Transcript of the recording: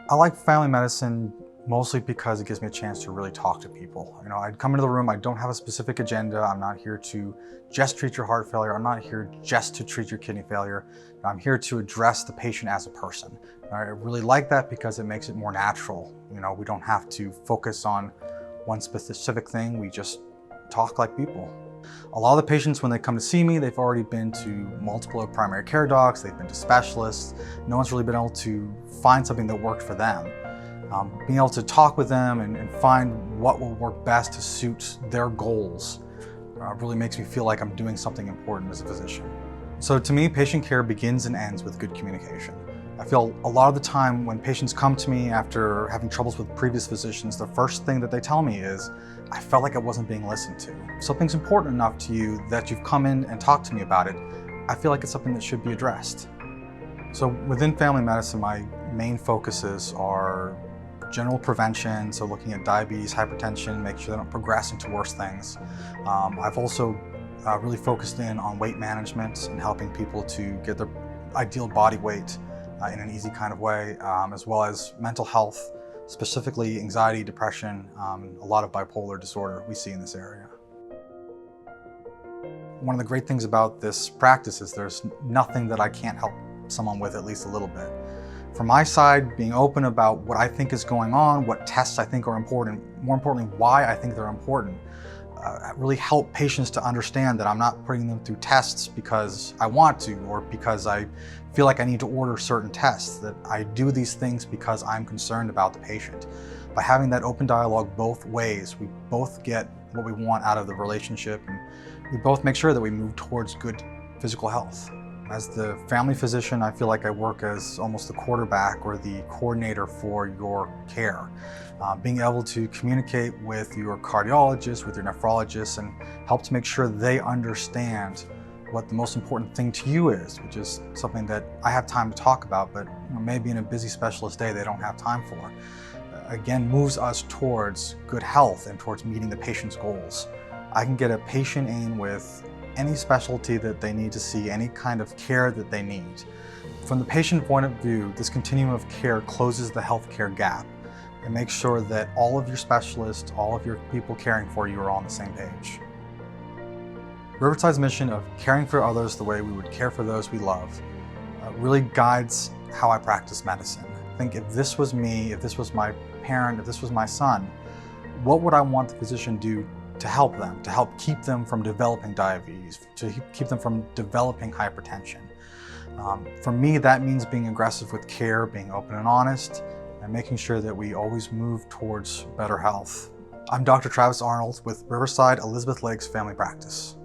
I like family medicine mostly because it gives me a chance to really talk to people. I'd come into the room, I don't have a specific agenda. I'm not here to just treat your heart failure. I'm not here just to treat your kidney failure. I'm here to address the patient as a person. I really like that because it makes it more natural. We don't have to focus on one specific thing. We just talk like people. A lot of the patients, when they come to see me, they've already been to multiple primary care docs, they've been to specialists. No one's really been able to find something that worked for them. Being able to talk with them and find what will work best to suit their goals really makes me feel like I'm doing something important as a physician. So to me, patient care begins and ends with good communication. I feel a lot of the time when patients come to me after having troubles with previous physicians, the first thing that they tell me is, I felt like I wasn't being listened to. If something's important enough to you that you've come in and talked to me about it, I feel like it's something that should be addressed. So within family medicine, my main focuses are general prevention, so looking at diabetes, hypertension, making sure they don't progress into worse things. I've also really focused in on weight management and helping people to get their ideal body weight in an easy kind of way, as well as mental health, specifically anxiety, depression, a lot of bipolar disorder we see in this area. One of the great things about this practice is there's nothing that I can't help someone with at least a little bit. From my side, being open about what I think is going on, what tests I think are important, more importantly, why I think they're important, really help patients to understand that I'm not putting them through tests because I want to or because I feel like I need to order certain tests, that I do these things because I'm concerned about the patient. By having that open dialogue both ways, we both get what we want out of the relationship, and we both make sure that we move towards good physical health. As the family physician, I feel like I work as almost the quarterback or the coordinator for your care. Being able to communicate with your cardiologist, with your nephrologist, and help to make sure they understand what the most important thing to you is, which is something that I have time to talk about, but maybe in a busy specialist day they don't have time for. Again, moves us towards good health and towards meeting the patient's goals. I can get a patient in with any specialty that they need to see, any kind of care that they need. From the patient point of view, this continuum of care closes the healthcare gap and makes sure that all of your specialists, all of your people caring for you are all on the same page. Riverside's mission of caring for others the way we would care for those we love really guides how I practice medicine. I think if this was me, if this was my parent, if this was my son, what would I want the physician do to help them, to help keep them from developing diabetes, to keep them from developing hypertension? For me, that means being aggressive with care, being open and honest, and making sure that we always move towards better health. I'm Dr. Travis Arnold with Riverside Elizabeth Lakes Family Practice.